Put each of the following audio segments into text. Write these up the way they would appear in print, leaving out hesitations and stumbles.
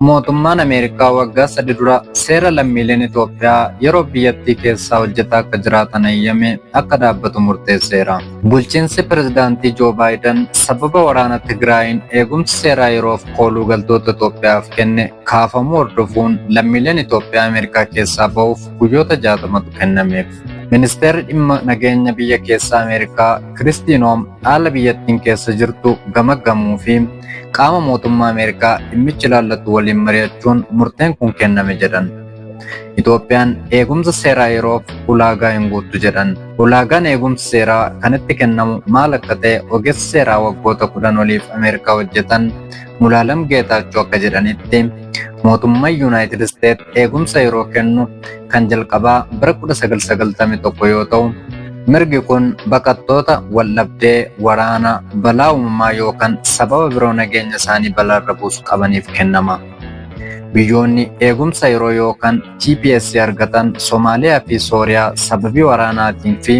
Mootummaan Ameerikaa waggaa 3 dura seera lammiileen Itoophiyaa yeroo biyyattii keessaa hojjetaa akka jiraatan eeyyame akka dhaabbatu murteesseera. Bulchiinsi pirezidaantii Joo Baayiden sababa waraana Tigraayin eegumsi seeraa yeroof kooluu galtoota Itoophiyaaf kenne kaafamuu hordofuun lammiileen Itoophiyaa Ameerikaa keessaa ba'uuf guyyoota 60tu kennameef. Ministeerri dhimma nageenya biyya keessaa Ameerikaa Kiristiin Hoom haala biyyattiin keessa jirtu gamaggamuu fi qaama mootummaa Ameerikaa dhimmichi ilaallatu waliin mari'achuun murteen kun kenname jedhan. Itoophiyaan eegumsa seeraa yeroof ulaagaa hin guuttu jedhan. Ulaagaan eegumsa seeraa kan itti kennamu maal akka ta'e ogeessa seeraa waggoota 10 oliif Ameerikaa hojjetan Mulaalam Geetaachoo akka jedhanitti mootummaan Yuunaayitid Isteet eegumsa yeroo kennu kan jalqabaa bara 1991 yoo ta'u, mirgi kun baqattoota waldhabdee waraana balaa uumamaa yookaan sababa biroo nageenya isaanii balaarra buusu qabaniif kennama. Biyyoonni eegumsa yeroo yookaan TPS argatan Soomaaliyaa fi Sooriyaa sababii waraanaatiin fi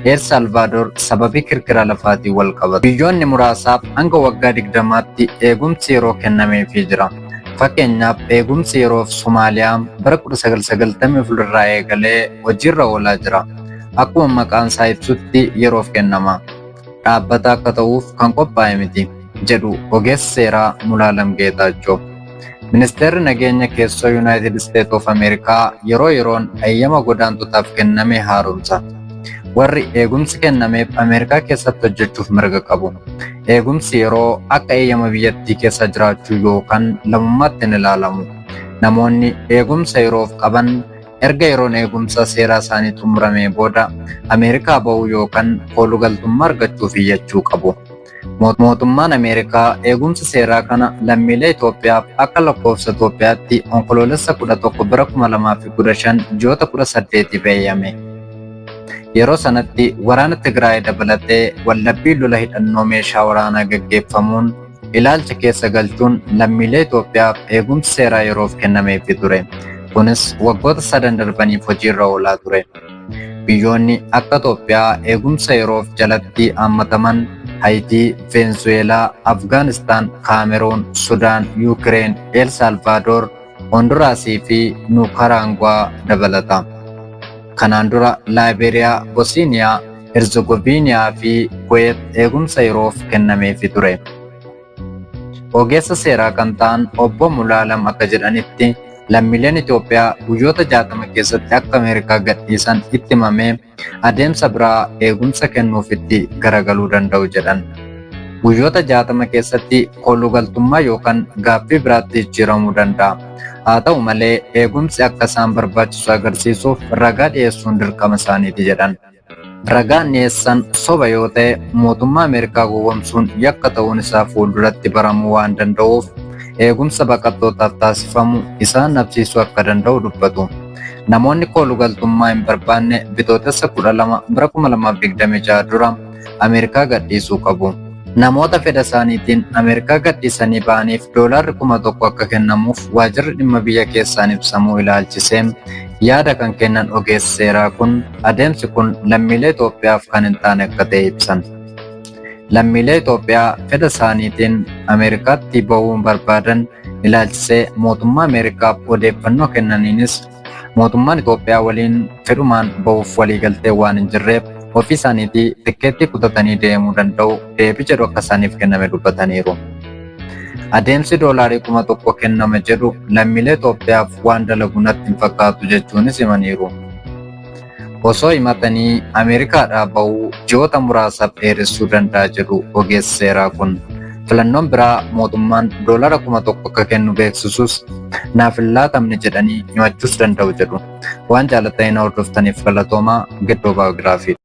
El Salvaadoor sababii kirkira lafaatiin wal qabatu. Biyyoonni muraasaaf hanga waggaa 20tti eegumsi yeroo kennameefii jira. Fakkeenyaaf eegumsi yeroof Soomaaliyaa bara 1994 irraa eegalee hojiirra oolaa jira. Akkuma maqaan isaa ibsutti yeroof kennama. Dhaabbata akka ta'uuf kan qophaa'e miti jedhu ogeessi seeraa Mulaalam Geetaachoo. Ministeerri nageenya keessoo Yuunaayitid Isteet of Ameerikaa yeroo yeroon eeyyama godaantotaaf kenname haaromsa. Warri eegumsi kennameef Ameerikaa keessatti hojjechuuf mirga qabu. Eegumsi yeroo akka eeyyama biyyattii keessa jiraachuu yookaan lammummaatti hin ilaalamu. Namoonni eegumsa yeroof qaban erga yeroon eegumsa seeraa isaanii xumuramee booda Ameerikaa ba'uu yookaan kooluu galtummaa argachuuf iyyachuu qabu. Mootummaan Ameerikaa eegumsa seeraa kana lammiilee Itoophiyaaf akka lakkoofsa Itoophiyaatti onkoloolessa 11 bara 2015 ji'oota 18 eeyyame. Yeroo sanatti waraana Tigraay dabalatee waldhabbii lola hidhannoo meeshaa waraanaa gaggeeffamuun ilaalcha keessa galchuun lammiilee Itoophiyaaf eegumsi seeraa yeroof kennameefii ture. Kunis waggoota 3 darbaniif hojiirra oolaa ture. Biyyoonni akka Itoophiyaa eegumsa yeroof jalatti hammataman Haayitii, Veenzuweelaa, Afgaanistaan, Kaameruun, Sudaan, Yuukireen, El Salvaadoor, Honduraasii fi Niikaraagwaa dabalata. Kanaan dura Laayiberiyaa, Bosniyaa, Herzegoviniyaa fi Kuweet eegumsa yeroof kennameefii ture. Ogeessa seeraa kan ta'an obbo Mulaalam akka jedhanitti lammiileen Itoophiyaa guyyoota 60 keessatti akka Ameerikaa gadhiisan itti himamee adeemsa biraa eegumsa kennuufitti garagaluu danda'u jedhan. Guyyoota 60 keessatti kooluu galtummaa yookaan gaaffii biraatti jijjiiramuu danda'a. Haa ta'u malee eegumsi akka isaan barbaachisu agarsiisuuf ragaa dhiyeessuun dirqama isaaniiti jedhan. Ragaan dhiyeessan soba yoo ta'e mootummaa Ameerikaa gowwoomsuun yakka ta'uun isaa fuulduratti baramuu waan danda'uuf eegumsa baqattootaaf taasifamu isaan nabsiisuu akka danda'u dubbatu. Namoonni kooluu galtummaa hin barbaanne bitootessa 12 bara 2026 dura Ameerikaa gadhiisuu qabu. Namoota fedha isaaniitiin Ameerikaa gadhiisanii ba'aniif $1,000 akka kennamuuf waajjirri dhimma biyya keessaan ibsamuu ilaalchisee yaada kan kennan ogeessi seeraa kun adeemsi kun lammiilee Itoophiyaaf kan hin taane akka ta'e ibsan. Lammiilee Itoophiyaa fedha isaaniitiin Ameerikaatti ba'uu barbaadan ilaalchisee mootummaa Ameerikaaf odeeffannoo kennaniinis mootummaan Itoophiyaa waliin fedhumaan ba'uuf waliigaltee waan hin jirreef ofii isaaniitii tikkeettii kutatanii deemuu danda'u deebii jedhu akka isaaniif kenname dubbataniiru. Adeemsi $1,000 kenname jedhu lammiilee Itoophiyaaf waan dalagu natti hin fakkaatu jechuunis himaniiru. Osoo himatanii Ameerikaadhaa ba'uu ji'oota muraasaaf dheeressuu danda'a jedhu ogeessi seeraa kun. Filannoon biraa mootummaan $1,000 akka kennu beeksisus naaf hin laatamne jedhanii himachuus danda'u jedhu. Waan jaalatanii na hordoftaniif galatoomaa. Geddoo Baayogiraafii.